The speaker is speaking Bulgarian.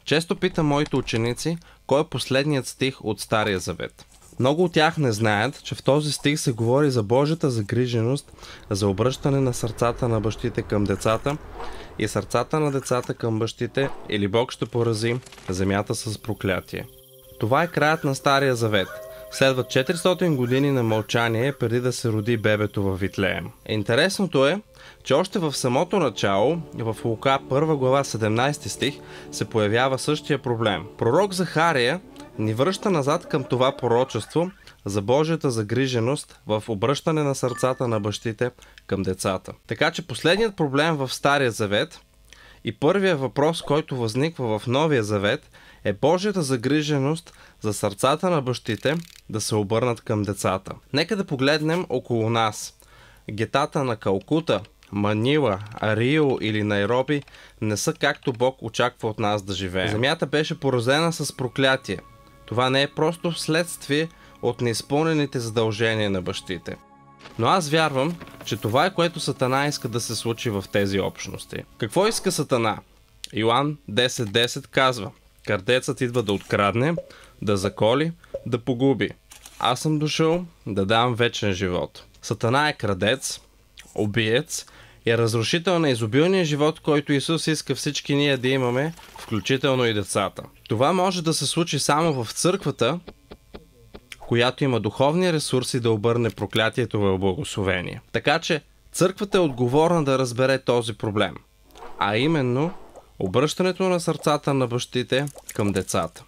Често питам моите ученици, кой е последният стих от Стария завет. Много от тях не знаят, че в този стих се говори за Божията загриженост, за обръщане на сърцата на бащите към децата и сърцата на децата към бащите, или Бог ще порази земята с проклятие. Това е краят на Стария завет. Следват 400 години на мълчание преди да се роди бебето във Витлеем. Интересното е, че още в самото начало, в Лука 1 глава 17 стих, се появява същия проблем. Пророк Захария ни връща назад към това пророчество за Божията загриженост в обръщане на сърцата на бащите към децата. Така че последният проблем в Стария завет и първият въпрос, който възниква в Новия завет, е Божията загриженост за сърцата на бащите да се обърнат към децата. Нека да погледнем около нас. Гетата на Калкута, Манила, Рио или Найроби не са както Бог очаква от нас да живеем. Земята беше поразена с проклятие. Това не е просто следствие от неизпълнените задължения на бащите. Но аз вярвам, че това е което Сатана иска да се случи в тези общности. Какво иска Сатана? Йоан 10:10 казва: крадецът идва да открадне, да заколи, да погуби. Аз съм дошъл да дам вечен живот. Сатана е крадец, убиец и разрушител на изобилния живот, който Исус иска всички ние да имаме, включително и децата. Това може да се случи само в църквата, която има духовни ресурси да обърне проклятието в благословение. Така че църквата е отговорна да разбере този проблем, а именно обръщането на сърцата на бащите към децата.